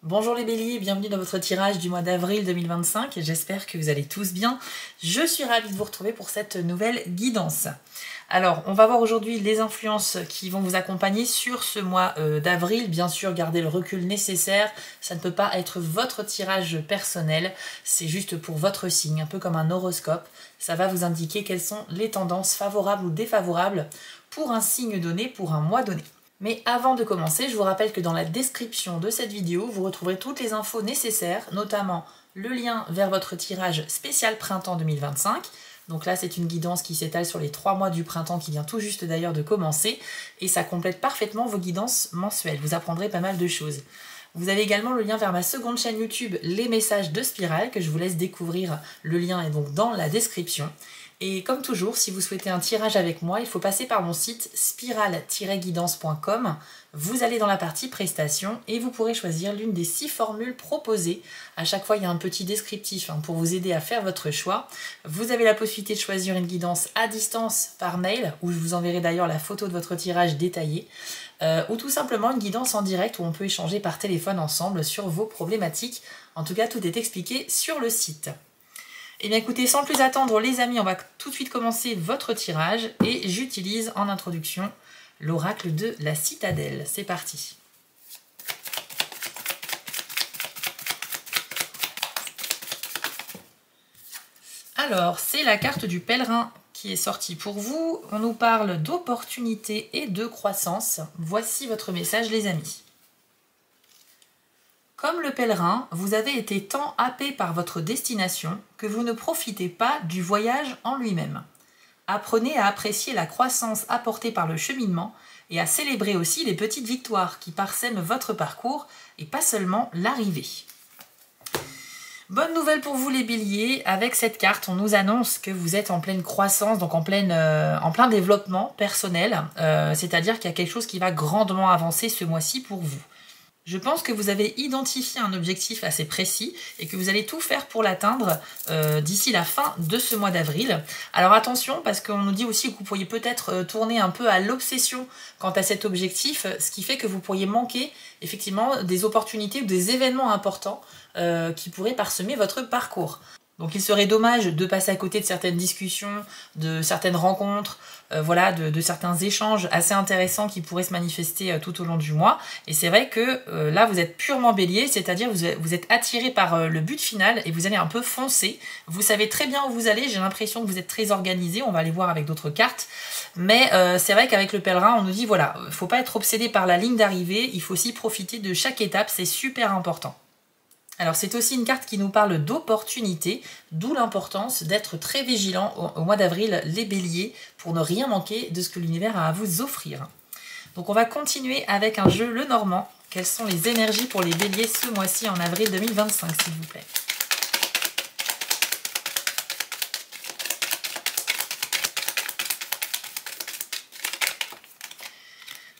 Bonjour les béliers, bienvenue dans votre tirage du mois d'avril 2025, j'espère que vous allez tous bien. Je suis ravie de vous retrouver pour cette nouvelle guidance. Alors, on va voir aujourd'hui les influences qui vont vous accompagner sur ce mois d'avril. Bien sûr, gardez le recul nécessaire, ça ne peut pas être votre tirage personnel, c'est juste pour votre signe, un peu comme un horoscope. Ça va vous indiquer quelles sont les tendances favorables ou défavorables pour un signe donné, pour un mois donné. Mais avant de commencer, je vous rappelle que dans la description de cette vidéo, vous retrouverez toutes les infos nécessaires, notamment le lien vers votre tirage spécial printemps 2025. Donc là, c'est une guidance qui s'étale sur les 3 mois du printemps qui vient tout juste d'ailleurs de commencer et ça complète parfaitement vos guidances mensuelles. Vous apprendrez pas mal de choses. Vous avez également le lien vers ma seconde chaîne YouTube, Les Messages de Spirale, que je vous laisse découvrir. Le lien est donc dans la description. Et comme toujours, si vous souhaitez un tirage avec moi, il faut passer par mon site spirale-guidance.com. Vous allez dans la partie prestations et vous pourrez choisir l'une des 6 formules proposées. À chaque fois, il y a un petit descriptif pour vous aider à faire votre choix. Vous avez la possibilité de choisir une guidance à distance par mail, où je vous enverrai d'ailleurs la photo de votre tirage détaillé, ou tout simplement une guidance en direct où on peut échanger par téléphone ensemble sur vos problématiques. En tout cas, tout est expliqué sur le site. Eh bien écoutez, sans plus attendre les amis, on va tout de suite commencer votre tirage et j'utilise en introduction l'oracle de la citadelle. C'est parti. Alors, c'est la carte du pèlerin qui est sortie pour vous. On nous parle d'opportunité et de croissance. Voici votre message les amis. Comme le pèlerin, vous avez été tant happé par votre destination que vous ne profitez pas du voyage en lui-même. Apprenez à apprécier la croissance apportée par le cheminement et à célébrer aussi les petites victoires qui parsèment votre parcours et pas seulement l'arrivée. Bonne nouvelle pour vous les béliers, avec cette carte on nous annonce que vous êtes en pleine croissance, donc en plein développement personnel, c'est-à-dire qu'il y a quelque chose qui va grandement avancer ce mois-ci pour vous. Je pense que vous avez identifié un objectif assez précis et que vous allez tout faire pour l'atteindre d'ici la fin de ce mois d'avril. Alors attention, parce qu'on nous dit aussi que vous pourriez peut-être tourner un peu à l'obsession quant à cet objectif, ce qui fait que vous pourriez manquer effectivement des opportunités ou des événements importants qui pourraient parsemer votre parcours. Donc il serait dommage de passer à côté de certaines discussions, de certaines rencontres, voilà, de certains échanges assez intéressants qui pourraient se manifester tout au long du mois. Et c'est vrai que là, vous êtes purement bélier, c'est-à-dire vous êtes attiré par le but final et vous allez un peu foncer. Vous savez très bien où vous allez, j'ai l'impression que vous êtes très organisé, on va aller voir avec d'autres cartes. Mais c'est vrai qu'avec le pèlerin, on nous dit, voilà, il ne faut pas être obsédé par la ligne d'arrivée, il faut aussi profiter de chaque étape, c'est super important. Alors c'est aussi une carte qui nous parle d'opportunité, d'où l'importance d'être très vigilant au mois d'avril, les béliers, pour ne rien manquer de ce que l'univers a à vous offrir. Donc on va continuer avec un jeu le normand. Quelles sont les énergies pour les béliers ce mois-ci en avril 2025, s'il vous plaît?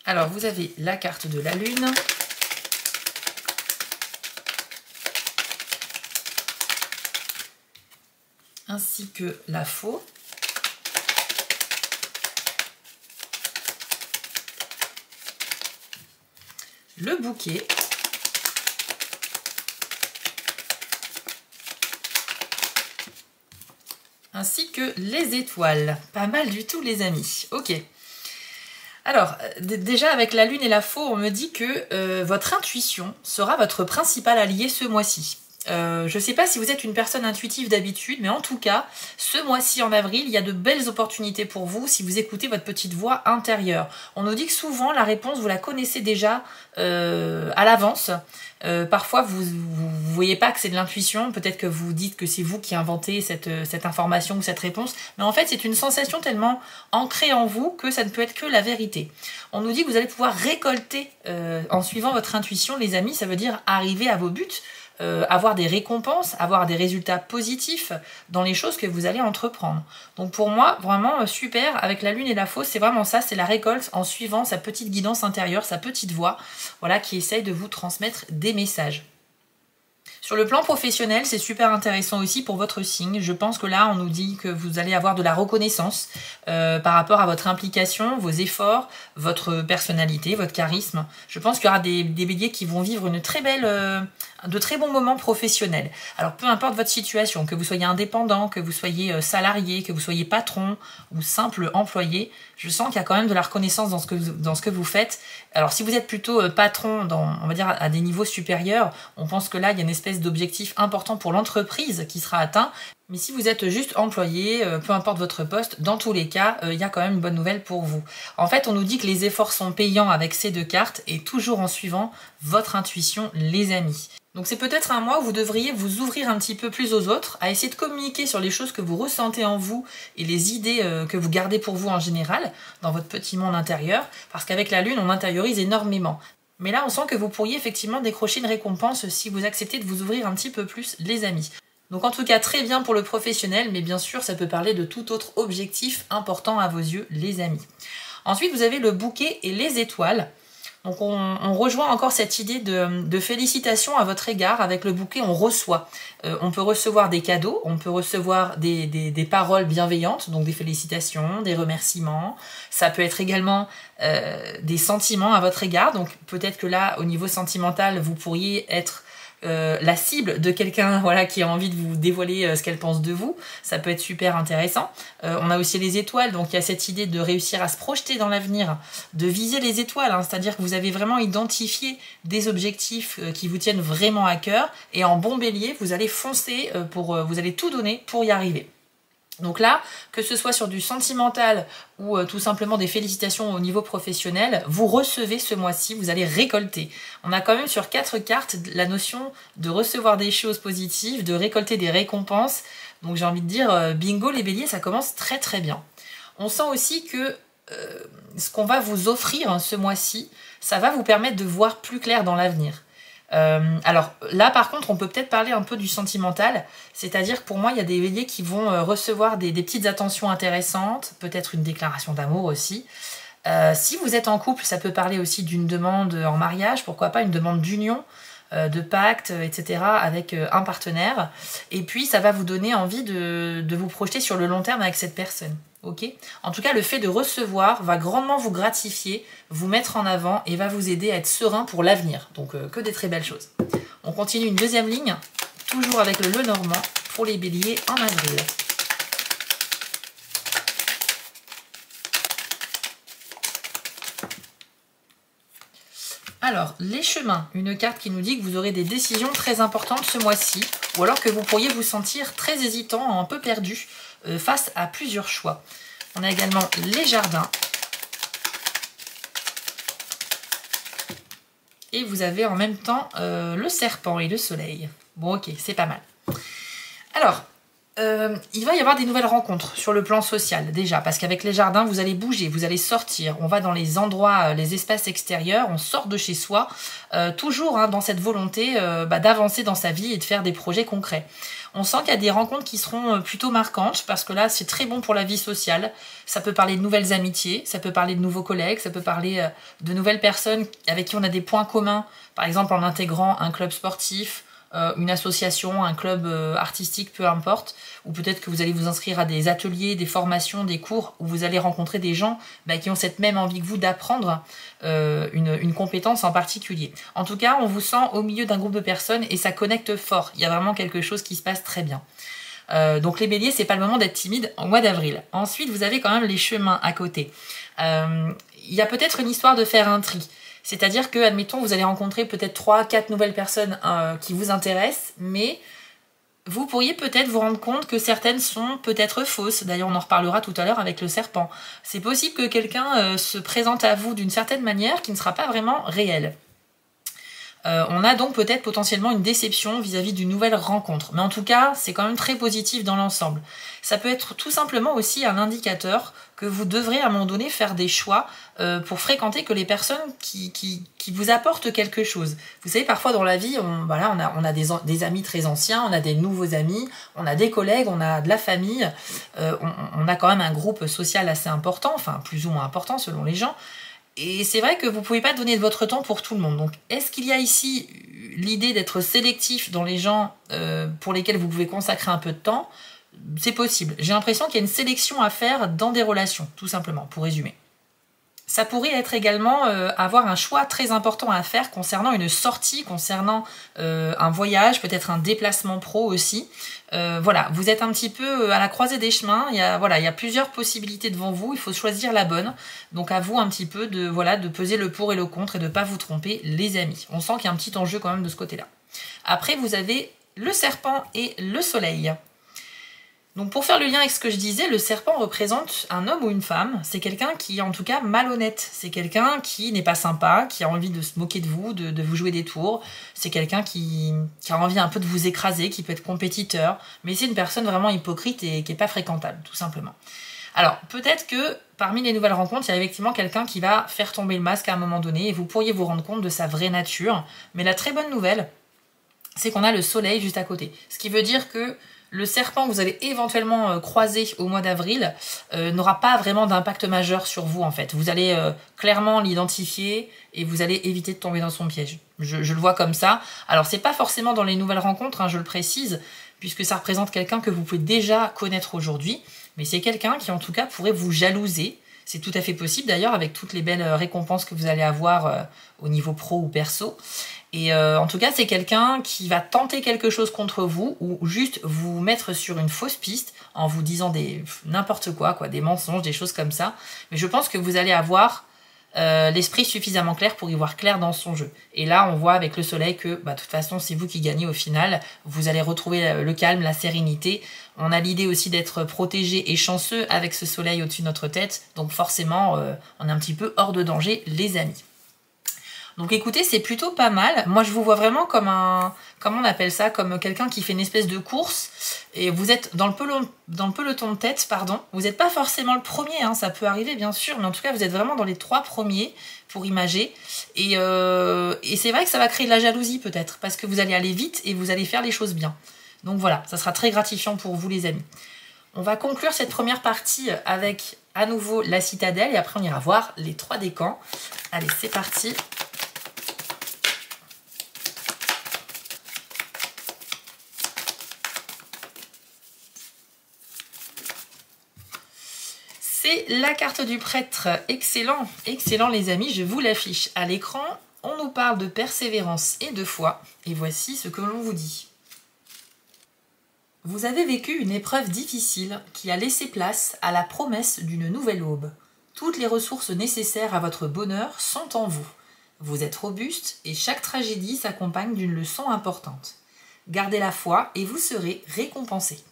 Alors vous avez la carte de la lune. Ainsi que la faux. Le bouquet. Ainsi que les étoiles. Pas mal du tout les amis. Ok. Alors, déjà avec la lune et la faux, on me dit que votre intuition sera votre principal allié ce mois-ci. Je ne sais pas si vous êtes une personne intuitive d'habitude, mais en tout cas, ce mois-ci en avril, il y a de belles opportunités pour vous si vous écoutez votre petite voix intérieure. On nous dit que souvent, la réponse, vous la connaissez déjà à l'avance. Parfois, vous ne voyez pas que c'est de l'intuition. Peut-être que vous dites que c'est vous qui inventez cette information ou cette réponse. Mais en fait, c'est une sensation tellement ancrée en vous que ça ne peut être que la vérité. On nous dit que vous allez pouvoir récolter en suivant votre intuition, les amis. Ça veut dire arriver à vos buts. Avoir des récompenses, avoir des résultats positifs dans les choses que vous allez entreprendre. Donc pour moi, vraiment super, avec la lune et la fausse, c'est vraiment ça, c'est la récolte en suivant sa petite guidance intérieure, sa petite voix, voilà, qui essaye de vous transmettre des messages. Sur le plan professionnel, c'est super intéressant aussi pour votre signe. Je pense que là, on nous dit que vous allez avoir de la reconnaissance par rapport à votre implication, vos efforts, votre personnalité, votre charisme. Je pense qu'il y aura des béliers qui vont vivre une très belle, de très bons moments professionnels. Alors, peu importe votre situation, que vous soyez indépendant, que vous soyez salarié, que vous soyez patron ou simple employé, je sens qu'il y a quand même de la reconnaissance dans ce que vous faites. Alors, si vous êtes plutôt patron, on va dire à des niveaux supérieurs, on pense que là, il y a une espèce d'objectif important pour l'entreprise qui sera atteint. Mais si vous êtes juste employé, peu importe votre poste, dans tous les cas, il y a quand même une bonne nouvelle pour vous. En fait, on nous dit que les efforts sont payants avec ces 2 cartes et toujours en suivant votre intuition, les amis. Donc c'est peut-être un mois où vous devriez vous ouvrir un petit peu plus aux autres, à essayer de communiquer sur les choses que vous ressentez en vous et les idées que vous gardez pour vous en général, dans votre petit monde intérieur, parce qu'avec la Lune, on intériorise énormément. Mais là, on sent que vous pourriez effectivement décrocher une récompense si vous acceptez de vous ouvrir un petit peu plus, les amis. Donc en tout cas, très bien pour le professionnel, mais bien sûr, ça peut parler de tout autre objectif important à vos yeux, les amis. Ensuite, vous avez le bouquet et les étoiles. Donc on rejoint encore cette idée de félicitations à votre égard. Avec le bouquet, on reçoit. On peut recevoir des cadeaux, on peut recevoir des paroles bienveillantes, donc des félicitations, des remerciements. Ça peut être également des sentiments à votre égard. Donc peut-être que là, au niveau sentimental, vous pourriez être la cible de quelqu'un voilà, qui a envie de vous dévoiler ce qu'elle pense de vous. Ça peut être super intéressant. On a aussi les étoiles, donc il y a cette idée de réussir à se projeter dans l'avenir, de viser les étoiles, hein, c'est-à-dire que vous avez vraiment identifié des objectifs qui vous tiennent vraiment à cœur, et en bon bélier, vous allez foncer, vous allez tout donner pour y arriver. Donc là, que ce soit sur du sentimental ou tout simplement des félicitations au niveau professionnel, vous recevez ce mois-ci, vous allez récolter. On a quand même sur 4 cartes la notion de recevoir des choses positives, de récolter des récompenses. Donc j'ai envie de dire, bingo les béliers, ça commence très très bien. On sent aussi que ce qu'on va vous offrir ce mois-ci, ça va vous permettre de voir plus clair dans l'avenir. Alors là par contre on peut peut-être parler un peu du sentimental, c'est-à-dire que pour moi il y a des béliers qui vont recevoir des petites attentions intéressantes, peut-être une déclaration d'amour aussi. Si vous êtes en couple, ça peut parler aussi d'une demande en mariage, pourquoi pas une demande d'union, de pacte, etc. avec un partenaire. Et puis ça va vous donner envie de vous projeter sur le long terme avec cette personne. Okay. En tout cas, le fait de recevoir va grandement vous gratifier, vous mettre en avant et va vous aider à être serein pour l'avenir. Donc que des très belles choses. On continue une deuxième ligne, toujours avec le Lenormand pour les béliers en avril. Alors, les chemins, une carte qui nous dit que vous aurez des décisions très importantes ce mois-ci, ou alors que vous pourriez vous sentir très hésitant, un peu perdu, face à plusieurs choix. On a également les jardins. Et vous avez en même temps le serpent et le soleil. Bon ok, c'est pas mal. Alors, il va y avoir des nouvelles rencontres sur le plan social déjà, parce qu'avec les jardins, vous allez bouger, vous allez sortir, on va dans les endroits, les espaces extérieurs, on sort de chez soi, toujours hein, dans cette volonté d'avancer dans sa vie et de faire des projets concrets. On sent qu'il y a des rencontres qui seront plutôt marquantes, parce que là, c'est très bon pour la vie sociale. Ça peut parler de nouvelles amitiés, ça peut parler de nouveaux collègues, ça peut parler de nouvelles personnes avec qui on a des points communs, par exemple en intégrant un club sportif, une association, un club artistique, peu importe, ou peut-être que vous allez vous inscrire à des ateliers, des formations, des cours, où vous allez rencontrer des gens qui ont cette même envie que vous d'apprendre une compétence en particulier. En tout cas, on vous sent au milieu d'un groupe de personnes et ça connecte fort. Il y a vraiment quelque chose qui se passe très bien. Donc les béliers, c'est pas le moment d'être timide au mois d'avril. Ensuite, vous avez quand même les chemins à côté. Il y a peut-être une histoire de faire un tri. C'est-à-dire que, admettons, vous allez rencontrer peut-être 3-4 nouvelles personnes qui vous intéressent, mais vous pourriez peut-être vous rendre compte que certaines sont peut-être fausses. D'ailleurs, on en reparlera tout à l'heure avec le serpent. C'est possible que quelqu'un se présente à vous d'une certaine manière qui ne sera pas vraiment réelle. On a donc peut-être potentiellement une déception vis-à-vis d'une nouvelle rencontre. Mais en tout cas, c'est quand même très positif dans l'ensemble. Ça peut être tout simplement aussi un indicateur que vous devrez à un moment donné faire des choix pour fréquenter que les personnes qui vous apportent quelque chose. Vous savez, parfois dans la vie, on a des amis très anciens, on a des nouveaux amis, on a des collègues, on a de la famille, on a quand même un groupe social assez important, enfin plus ou moins important selon les gens. Et c'est vrai que vous ne pouvez pas donner de votre temps pour tout le monde. Donc, est-ce qu'il y a ici l'idée d'être sélectif dans les gens pour lesquels vous pouvez consacrer un peu de temps? C'est possible. J'ai l'impression qu'il y a une sélection à faire dans des relations, tout simplement, pour résumer. Ça pourrait être également avoir un choix très important à faire concernant une sortie, concernant un voyage, peut-être un déplacement pro aussi. Voilà, vous êtes un petit peu à la croisée des chemins. Il y a plusieurs possibilités devant vous. Il faut choisir la bonne. Donc à vous un petit peu de peser le pour et le contre et de ne pas vous tromper, les amis. On sent qu'il y a un petit enjeu quand même de ce côté-là. Après, vous avez le serpent et le soleil. Donc pour faire le lien avec ce que je disais, le serpent représente un homme ou une femme. C'est quelqu'un qui est en tout cas malhonnête. C'est quelqu'un qui n'est pas sympa, qui a envie de se moquer de vous, de vous jouer des tours. C'est quelqu'un qui a envie un peu de vous écraser, qui peut être compétiteur. Mais c'est une personne vraiment hypocrite et qui n'est pas fréquentable, tout simplement. Alors peut-être que parmi les nouvelles rencontres, il y a effectivement quelqu'un qui va faire tomber le masque à un moment donné et vous pourriez vous rendre compte de sa vraie nature. Mais la très bonne nouvelle, c'est qu'on a le soleil juste à côté. Ce qui veut dire que le serpent que vous allez éventuellement croiser au mois d'avril n'aura pas vraiment d'impact majeur sur vous en fait. Vous allez clairement l'identifier et vous allez éviter de tomber dans son piège. Je le vois comme ça. Alors c'est pas forcément dans les nouvelles rencontres, hein, je le précise, puisque ça représente quelqu'un que vous pouvez déjà connaître aujourd'hui, mais c'est quelqu'un qui en tout cas pourrait vous jalouser. C'est tout à fait possible d'ailleurs avec toutes les belles récompenses que vous allez avoir au niveau pro ou perso. Et en tout cas, c'est quelqu'un qui va tenter quelque chose contre vous ou juste vous mettre sur une fausse piste en vous disant n'importe quoi, des mensonges, des choses comme ça. Mais je pense que vous allez avoir l'esprit suffisamment clair pour y voir clair dans son jeu. Et là, on voit avec le soleil que, de toute façon, c'est vous qui gagnez au final. Vous allez retrouver le calme, la sérénité. On a l'idée aussi d'être protégé et chanceux avec ce soleil au-dessus de notre tête. Donc forcément, on est un petit peu hors de danger, les amis. Donc écoutez, c'est plutôt pas mal. Moi, je vous vois vraiment comme comment on appelle ça, comme quelqu'un qui fait une espèce de course. Et vous êtes dans le peloton de tête, pardon. Vous n'êtes pas forcément le premier, hein, ça peut arriver bien sûr. Mais en tout cas, vous êtes vraiment dans les 3 premiers pour imager. Et c'est vrai que ça va créer de la jalousie peut-être. Parce que vous allez aller vite et vous allez faire les choses bien. Donc voilà, ça sera très gratifiant pour vous les amis. On va conclure cette première partie avec à nouveau la citadelle. Et après, on ira voir les 3 décans. Allez, c'est parti. C'est la carte du prêtre. Excellent, excellent les amis, je vous l'affiche à l'écran. On nous parle de persévérance et de foi. Et voici ce que l'on vous dit. Vous avez vécu une épreuve difficile qui a laissé place à la promesse d'une nouvelle aube. Toutes les ressources nécessaires à votre bonheur sont en vous. Vous êtes robuste et chaque tragédie s'accompagne d'une leçon importante. Gardez la foi et vous serez récompensé.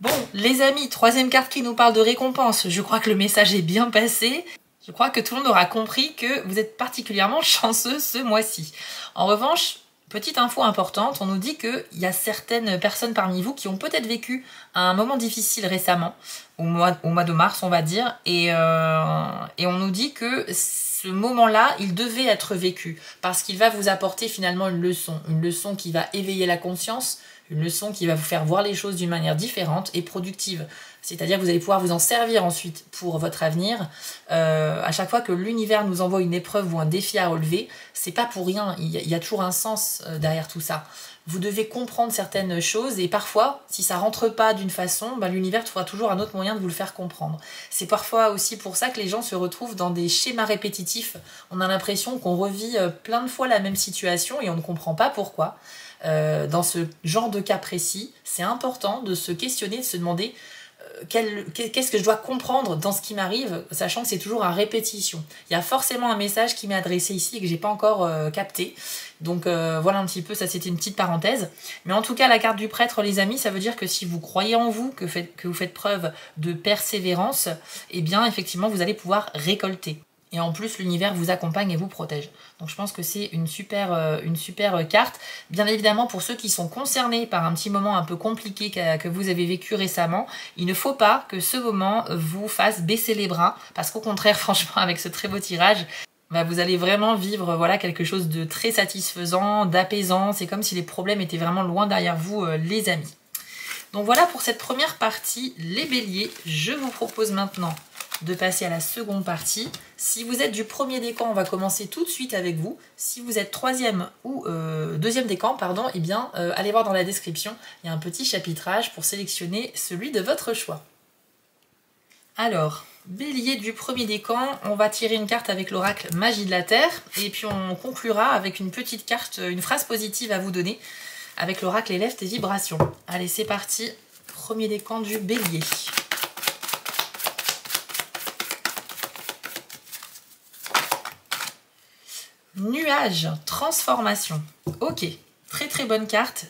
Bon, les amis, 3e carte qui nous parle de récompense. Je crois que le message est bien passé. Je crois que tout le monde aura compris que vous êtes particulièrement chanceux ce mois-ci. En revanche, petite info importante, on nous dit qu'il y a certaines personnes parmi vous qui ont peut-être vécu un moment difficile récemment, au mois de mars on va dire, et on nous dit que ce moment-là, il devait être vécu, parce qu'il va vous apporter finalement une leçon qui va éveiller la conscience, une leçon qui va vous faire voir les choses d'une manière différente et productive. C'est-à-dire que vous allez pouvoir vous en servir ensuite pour votre avenir. À chaque fois que l'univers nous envoie une épreuve ou un défi à relever, c'est pas pour rien. Il y a toujours un sens derrière tout ça. Vous devez comprendre certaines choses et parfois, si ça rentre pas d'une façon, l'univers trouvera toujours un autre moyen de vous le faire comprendre. C'est parfois aussi pour ça que les gens se retrouvent dans des schémas répétitifs. On a l'impression qu'on revit plein de fois la même situation et on ne comprend pas pourquoi. Dans ce genre de cas précis, c'est important de se questionner, de se demander qu'est-ce que je dois comprendre dans ce qui m'arrive, sachant que c'est toujours à répétition. Il y a forcément un message qui m'est adressé ici et que j'ai pas encore capté. Donc voilà un petit peu, ça c'était une petite parenthèse. Mais en tout cas, la carte du prêtre, les amis, ça veut dire que si vous croyez en vous, que vous faites preuve de persévérance, eh bien effectivement vous allez pouvoir récolter. Et en plus, l'univers vous accompagne et vous protège. Donc je pense que c'est une super carte. Bien évidemment, pour ceux qui sont concernés par un petit moment un peu compliqué que vous avez vécu récemment, il ne faut pas que ce moment vous fasse baisser les bras. Parce qu'au contraire, franchement, avec ce très beau tirage, vous allez vraiment vivre quelque chose de très satisfaisant, d'apaisant. C'est comme si les problèmes étaient vraiment loin derrière vous, les amis. Donc voilà pour cette première partie, les béliers. Je vous propose maintenant de passer à la seconde partie. Si vous êtes du premier décan, on va commencer tout de suite avec vous. Si vous êtes troisième ou deuxième décan, pardon, eh bien, allez voir dans la description, il y a un petit chapitrage pour sélectionner celui de votre choix. Alors, Bélier du premier décan, on va tirer une carte avec l'oracle Magie de la Terre et puis on conclura avec une petite carte, une phrase positive à vous donner avec l'oracle Élève tes vibrations. Allez, c'est parti, premier décan du Bélier. Nuage, transformation. Ok, très très bonne carte.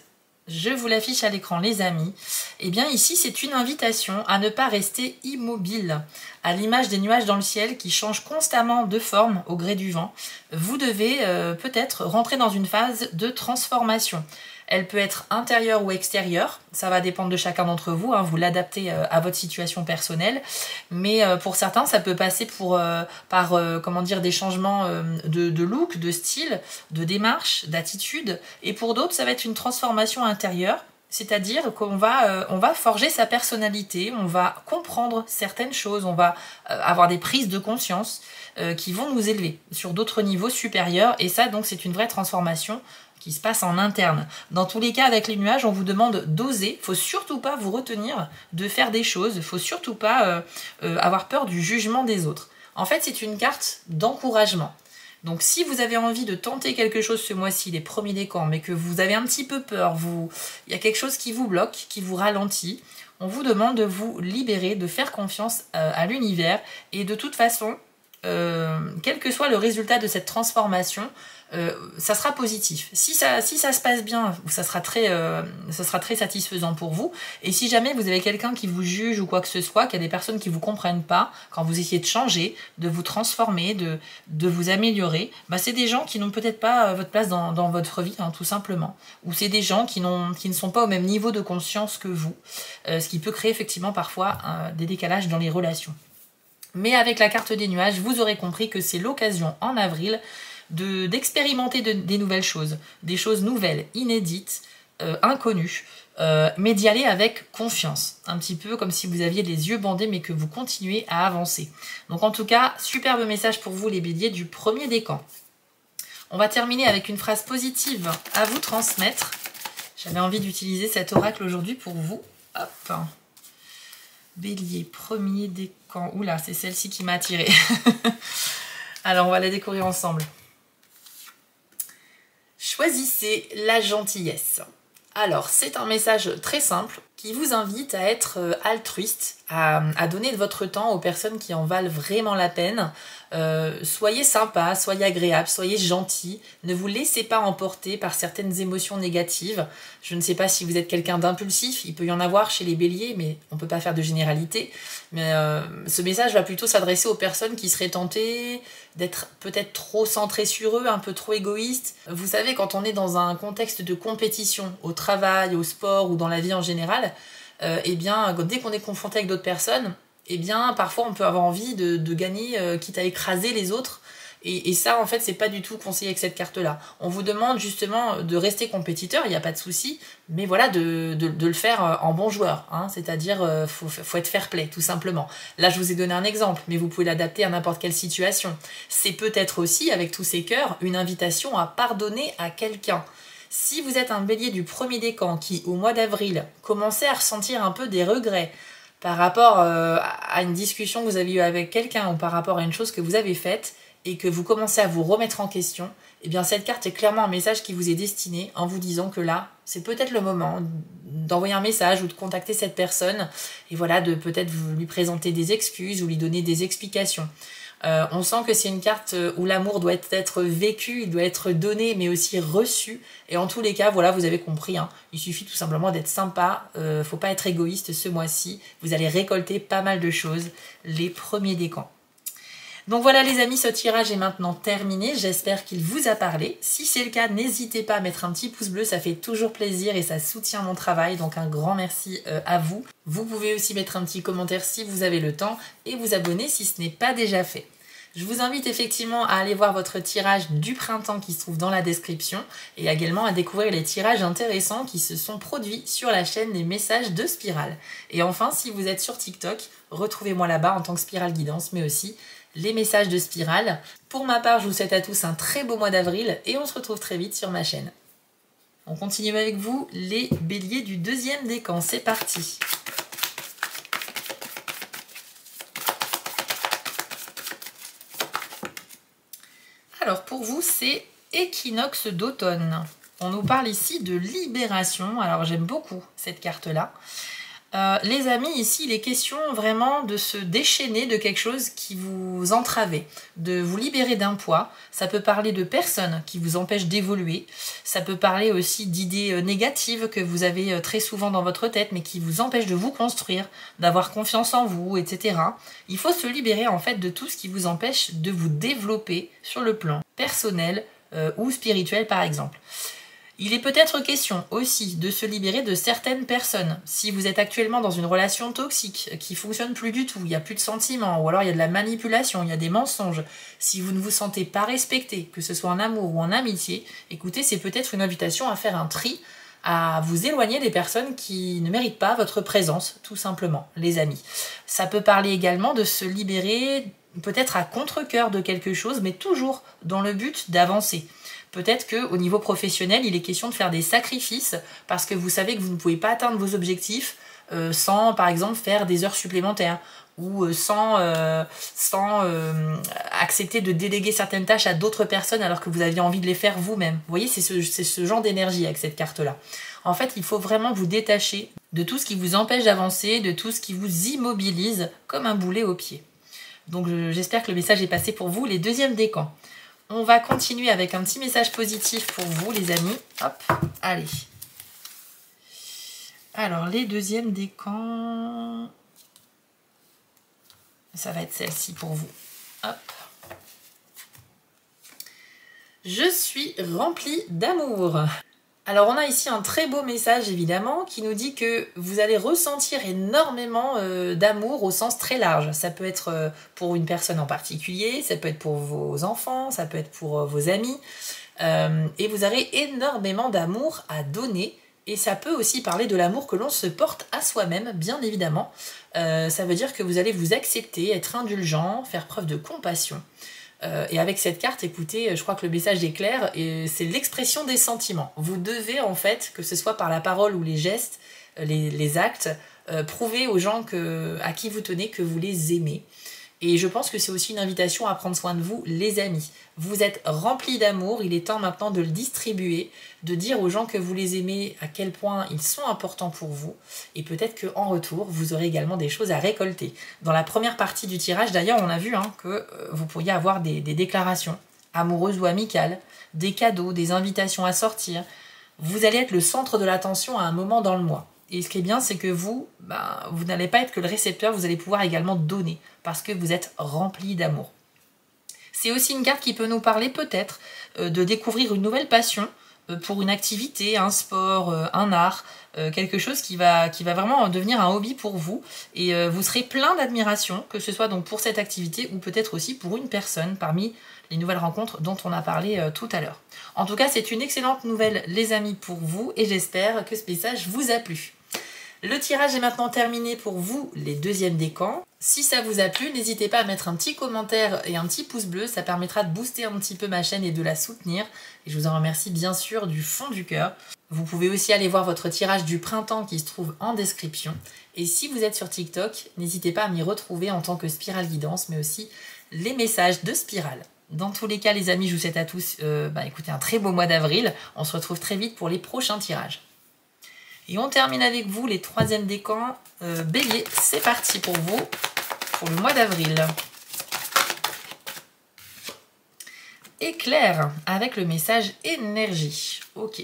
Je vous l'affiche à l'écran les amis. Eh bien ici c'est une invitation à ne pas rester immobile. À l'image des nuages dans le ciel qui changent constamment de forme au gré du vent, vous devez peut-être rentrer dans une phase de transformation. Elle peut être intérieure ou extérieure, ça va dépendre de chacun d'entre vous, hein, vous l'adaptez à votre situation personnelle, mais pour certains ça peut passer par comment dire, des changements de look, de style, de démarche, d'attitude, et pour d'autres ça va être une transformation intérieure, c'est-à-dire qu'on va, on va forger sa personnalité, on va comprendre certaines choses, on va avoir des prises de conscience qui vont nous élever sur d'autres niveaux supérieurs, et ça donc c'est une vraie transformation qui se passe en interne. Dans tous les cas, avec les nuages, on vous demande d'oser. Faut surtout pas vous retenir de faire des choses. Faut surtout pas avoir peur du jugement des autres. En fait, c'est une carte d'encouragement. Donc, si vous avez envie de tenter quelque chose ce mois-ci, les premiers décans, mais que vous avez un petit peu peur, il y a quelque chose qui vous bloque, qui vous ralentit, on vous demande de vous libérer, de faire confiance à l'univers. Et de toute façon, quel que soit le résultat de cette transformation, ça sera positif. Si ça se passe bien, ça sera très satisfaisant pour vous. Et si jamais vous avez quelqu'un qui vous juge ou quoi que ce soit, qu'il y a des personnes qui ne vous comprennent pas, quand vous essayez de changer, de vous transformer, de vous améliorer, bah c'est des gens qui n'ont peut-être pas votre place dans votre vie, hein, tout simplement. Ou c'est des gens qui ne sont pas au même niveau de conscience que vous, ce qui peut créer effectivement parfois des décalages dans les relations. Mais avec la carte des nuages, vous aurez compris que c'est l'occasion en avril d'expérimenter des nouvelles choses, des choses nouvelles, inédites, inconnues, mais d'y aller avec confiance. Un petit peu comme si vous aviez les yeux bandés mais que vous continuez à avancer. Donc en tout cas, superbe message pour vous les béliers du premier décan. On va terminer avec une phrase positive à vous transmettre. J'avais envie d'utiliser cet oracle aujourd'hui pour vous. Hop. Bélier, premier décan. Oula, c'est celle-ci qui m'a attirée. Alors, on va la découvrir ensemble. Choisissez la gentillesse. Alors, c'est un message très simple qui vous invite à être altruiste, à donner de votre temps aux personnes qui en valent vraiment la peine. Soyez sympa, soyez agréable, soyez gentil. Ne vous laissez pas emporter par certaines émotions négatives. Je ne sais pas si vous êtes quelqu'un d'impulsif, il peut y en avoir chez les béliers, mais on ne peut pas faire de généralité. Mais ce message va plutôt s'adresser aux personnes qui seraient tentées d'être peut-être trop centrées sur eux, un peu trop égoïstes. Vous savez, quand on est dans un contexte de compétition, au travail, au sport ou dans la vie en général, eh bien, dès qu'on est confronté avec d'autres personnes, eh bien, parfois on peut avoir envie de gagner, quitte à écraser les autres. Et ça, en fait, c'est pas du tout conseillé avec cette carte-là. On vous demande justement de rester compétiteur, il n'y a pas de souci, mais voilà, de le faire en bon joueur. Hein, c'est-à-dire, faut être fair play, tout simplement. Là, je vous ai donné un exemple, mais vous pouvez l'adapter à n'importe quelle situation. C'est peut-être aussi, avec tous ces cœurs, une invitation à pardonner à quelqu'un. Si vous êtes un bélier du premier décan qui, au mois d'avril, commençait à ressentir un peu des regrets par rapport à une discussion que vous avez eue avec quelqu'un ou par rapport à une chose que vous avez faite et que vous commencez à vous remettre en question, eh bien cette carte est clairement un message qui vous est destiné en vous disant que là, c'est peut-être le moment d'envoyer un message ou de contacter cette personne et voilà, de peut-être lui présenter des excuses ou lui donner des explications. On sent que c'est une carte où l'amour doit être vécu, il doit être donné, mais aussi reçu. Et en tous les cas, voilà, vous avez compris, hein, il suffit tout simplement d'être sympa. Faut pas être égoïste ce mois-ci. Vous allez récolter pas mal de choses les premiers décans. Donc voilà les amis, ce tirage est maintenant terminé. J'espère qu'il vous a parlé. Si c'est le cas, n'hésitez pas à mettre un petit pouce bleu, ça fait toujours plaisir et ça soutient mon travail. Donc un grand merci à vous. Vous pouvez aussi mettre un petit commentaire si vous avez le temps et vous abonner si ce n'est pas déjà fait. Je vous invite effectivement à aller voir votre tirage du printemps qui se trouve dans la description et également à découvrir les tirages intéressants qui se sont produits sur la chaîne des messages de Spirale. Et enfin, si vous êtes sur TikTok, retrouvez-moi là-bas en tant que Spirale Guidance, mais aussi les messages de Spirale. Pour ma part, je vous souhaite à tous un très beau mois d'avril et on se retrouve très vite sur ma chaîne. On continue avec vous les béliers du deuxième décan, c'est parti. Alors pour vous, c'est équinoxe d'automne. On nous parle ici de libération. Alors j'aime beaucoup cette carte-là. Les amis, ici, il est question vraiment de se déchaîner de quelque chose qui vous entravait, de vous libérer d'un poids. Ça peut parler de personnes qui vous empêchent d'évoluer. Ça peut parler aussi d'idées négatives que vous avez très souvent dans votre tête, mais qui vous empêchent de vous construire, d'avoir confiance en vous, etc. Il faut se libérer en fait de tout ce qui vous empêche de vous développer sur le plan personnel ou spirituel par exemple. Il est peut-être question aussi de se libérer de certaines personnes. Si vous êtes actuellement dans une relation toxique qui fonctionne plus du tout, il n'y a plus de sentiments, ou alors il y a de la manipulation, il y a des mensonges, si vous ne vous sentez pas respecté, que ce soit en amour ou en amitié, écoutez, c'est peut-être une invitation à faire un tri, à vous éloigner des personnes qui ne méritent pas votre présence, tout simplement, les amis. Ça peut parler également de se libérer peut-être à contre-cœur de quelque chose, mais toujours dans le but d'avancer. Peut-être qu'au niveau professionnel, il est question de faire des sacrifices parce que vous savez que vous ne pouvez pas atteindre vos objectifs sans, par exemple, faire des heures supplémentaires ou sans accepter de déléguer certaines tâches à d'autres personnes alors que vous aviez envie de les faire vous-même. Vous voyez, c'est ce genre d'énergie avec cette carte-là. En fait, il faut vraiment vous détacher de tout ce qui vous empêche d'avancer, de tout ce qui vous immobilise comme un boulet au pied. Donc j'espère que le message est passé pour vous, les deuxièmes décans. On va continuer avec un petit message positif pour vous, les amis. Hop, allez. Alors, les deuxièmes décans... Ça va être celle-ci pour vous. Hop. Je suis remplie d'amour. Alors, on a ici un très beau message, évidemment, qui nous dit que vous allez ressentir énormément d'amour au sens très large. Ça peut être pour une personne en particulier, ça peut être pour vos enfants, ça peut être pour vos amis. Et vous aurez énormément d'amour à donner. Et ça peut aussi parler de l'amour que l'on se porte à soi-même, bien évidemment. Ça veut dire que vous allez vous accepter, être indulgent, faire preuve de compassion. Et avec cette carte, écoutez, je crois que le message est clair, et c'est l'expression des sentiments. Vous devez, en fait, que ce soit par la parole ou les gestes, les actes, prouver aux gens à qui vous tenez que vous les aimez. Et je pense que c'est aussi une invitation à prendre soin de vous, les amis. Vous êtes remplis d'amour, il est temps maintenant de le distribuer, de dire aux gens que vous les aimez, à quel point ils sont importants pour vous. Et peut-être qu'en retour, vous aurez également des choses à récolter. Dans la première partie du tirage, d'ailleurs, on a vu que vous pourriez avoir des déclarations amoureuses ou amicales, des cadeaux, des invitations à sortir. Vous allez être le centre de l'attention à un moment dans le mois. Et ce qui est bien, c'est que vous n'allez pas être que le récepteur, vous allez pouvoir également donner, parce que vous êtes rempli d'amour. C'est aussi une carte qui peut nous parler peut-être de découvrir une nouvelle passion pour une activité, un sport, un art, quelque chose qui va vraiment devenir un hobby pour vous. Et vous serez plein d'admiration, que ce soit donc pour cette activité ou peut-être aussi pour une personne parmi les nouvelles rencontres dont on a parlé tout à l'heure. En tout cas, c'est une excellente nouvelle, les amis, pour vous, et j'espère que ce message vous a plu. Le tirage est maintenant terminé pour vous, les deuxièmes décans. Si ça vous a plu, n'hésitez pas à mettre un petit commentaire et un petit pouce bleu, ça permettra de booster un petit peu ma chaîne et de la soutenir. Et je vous en remercie bien sûr du fond du cœur. Vous pouvez aussi aller voir votre tirage du printemps qui se trouve en description. Et si vous êtes sur TikTok, n'hésitez pas à m'y retrouver en tant que Spirale Guidance, mais aussi les messages de Spirale. Dans tous les cas, les amis, je vous souhaite à tous écoutez, un très beau mois d'avril. On se retrouve très vite pour les prochains tirages. Et on termine avec vous les troisièmes décans. Bélier, c'est parti pour vous, pour le mois d'avril. Éclair, avec le message énergie. Ok.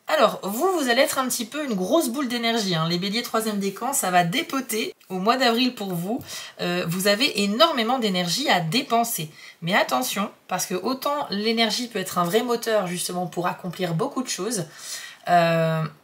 Alors, vous allez être un petit peu une grosse boule d'énergie. Les béliers troisième décan, ça va dépoter au mois d'avril pour vous. Vous avez énormément d'énergie à dépenser. Mais attention, parce que autant l'énergie peut être un vrai moteur justement pour accomplir beaucoup de choses,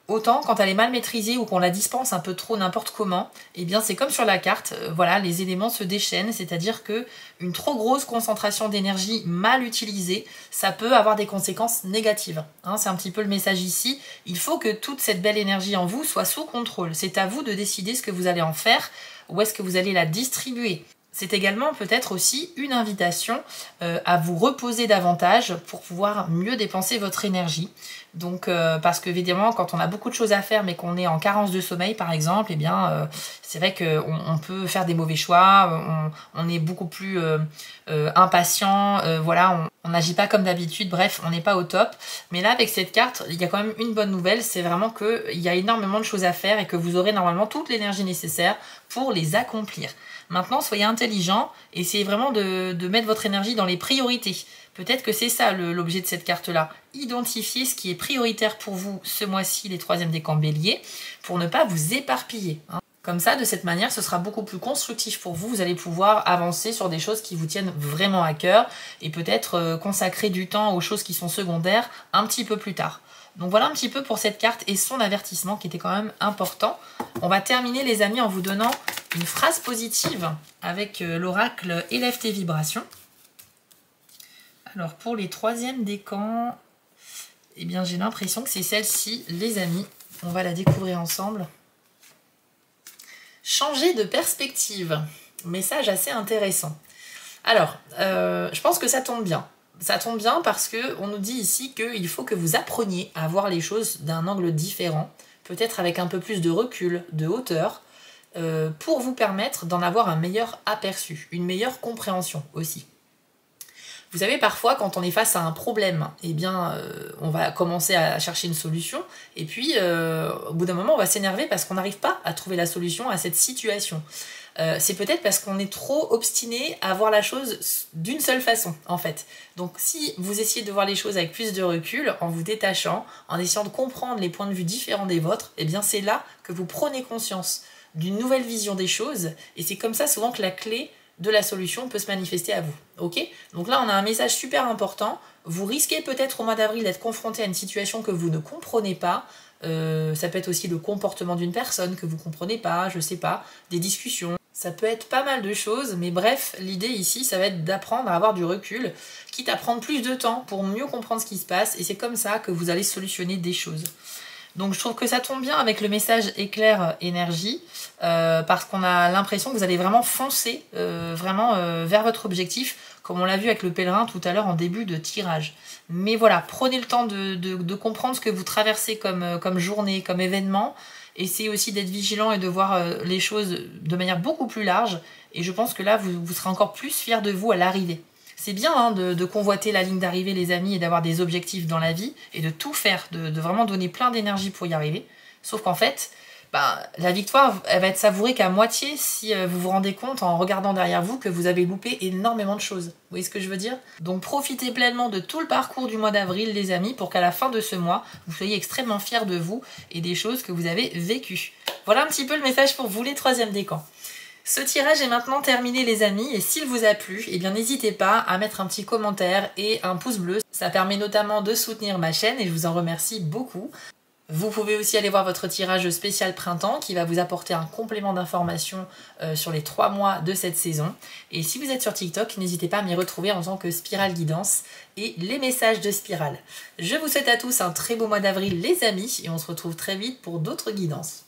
Autant quand elle est mal maîtrisée ou qu'on la dispense un peu trop n'importe comment, eh bien c'est comme sur la carte, voilà, les éléments se déchaînent, c'est-à-dire que une trop grosse concentration d'énergie mal utilisée, ça peut avoir des conséquences négatives. Hein, c'est un petit peu le message ici. Il faut que toute cette belle énergie en vous soit sous contrôle. C'est à vous de décider ce que vous allez en faire, où est-ce que vous allez la distribuer. C'est également peut-être aussi une invitation à vous reposer davantage pour pouvoir mieux dépenser votre énergie. Donc, parce que évidemment, quand on a beaucoup de choses à faire, mais qu'on est en carence de sommeil, par exemple, eh bien, c'est vrai qu'on peut faire des mauvais choix, on est beaucoup plus impatient, voilà, on n'agit pas comme d'habitude, bref, on n'est pas au top. Mais là, avec cette carte, il y a quand même une bonne nouvelle, c'est vraiment qu'il y a énormément de choses à faire et que vous aurez normalement toute l'énergie nécessaire pour les accomplir. Maintenant, soyez intelligent, essayez vraiment de mettre votre énergie dans les priorités. Peut-être que c'est ça l'objet de cette carte-là. Identifiez ce qui est prioritaire pour vous ce mois-ci, les 3e décans bélier, pour ne pas vous éparpiller. Hein. Comme ça, de cette manière, ce sera beaucoup plus constructif pour vous. Vous allez pouvoir avancer sur des choses qui vous tiennent vraiment à cœur et peut-être consacrer du temps aux choses qui sont secondaires un petit peu plus tard. Donc voilà un petit peu pour cette carte et son avertissement qui était quand même important. On va terminer les amis en vous donnant une phrase positive avec l'oracle Élève tes vibrations. Alors pour les 3e décans, eh bien j'ai l'impression que c'est celle-ci, les amis. On va la découvrir ensemble. Changer de perspective. Message assez intéressant. Alors, je pense que ça tombe bien. Ça tombe bien parce qu'on nous dit ici qu'il faut que vous appreniez à voir les choses d'un angle différent, peut-être avec un peu plus de recul, de hauteur, pour vous permettre d'en avoir un meilleur aperçu, une meilleure compréhension aussi. Vous savez, parfois, quand on est face à un problème, eh bien, on va commencer à chercher une solution, et puis, au bout d'un moment, on va s'énerver parce qu'on n'arrive pas à trouver la solution à cette situation. C'est peut-être parce qu'on est trop obstiné à voir la chose d'une seule façon, en fait. Donc, si vous essayez de voir les choses avec plus de recul, en vous détachant, en essayant de comprendre les points de vue différents des vôtres, eh bien, c'est là que vous prenez conscience d'une nouvelle vision des choses, et c'est comme ça souvent que la clé de la solution peut se manifester à vous. Ok ? Donc là, on a un message super important. Vous risquez peut-être au mois d'avril d'être confronté à une situation que vous ne comprenez pas. Ça peut être aussi le comportement d'une personne que vous ne comprenez pas, je sais pas, des discussions. Ça peut être pas mal de choses, mais bref, l'idée ici, ça va être d'apprendre à avoir du recul, quitte à prendre plus de temps pour mieux comprendre ce qui se passe, et c'est comme ça que vous allez solutionner des choses. Donc je trouve que ça tombe bien avec le message éclair énergie, parce qu'on a l'impression que vous allez vraiment foncer vers votre objectif, comme on l'a vu avec le pèlerin tout à l'heure en début de tirage. Mais voilà, prenez le temps de comprendre ce que vous traversez comme journée, comme événement. Essayez aussi d'être vigilant et de voir les choses de manière beaucoup plus large. Et je pense que là, vous serez encore plus fiers de vous à l'arrivée. C'est bien hein, de convoiter la ligne d'arrivée, les amis, et d'avoir des objectifs dans la vie, et de tout faire, de vraiment donner plein d'énergie pour y arriver. Sauf qu'en fait, la victoire, elle va être savourée qu'à moitié si vous vous rendez compte en regardant derrière vous que vous avez loupé énormément de choses. Vous voyez ce que je veux dire? Donc profitez pleinement de tout le parcours du mois d'avril, les amis, pour qu'à la fin de ce mois, vous soyez extrêmement fiers de vous et des choses que vous avez vécues. Voilà un petit peu le message pour vous, les 3e décans. Ce tirage est maintenant terminé les amis, et s'il vous a plu, eh bien n'hésitez pas à mettre un petit commentaire et un pouce bleu. Ça permet notamment de soutenir ma chaîne et je vous en remercie beaucoup. Vous pouvez aussi aller voir votre tirage spécial printemps qui va vous apporter un complément d'information sur les 3 mois de cette saison. Et si vous êtes sur TikTok, n'hésitez pas à m'y retrouver en tant que Spirale Guidance et les messages de Spirale. Je vous souhaite à tous un très beau mois d'avril les amis et on se retrouve très vite pour d'autres guidances.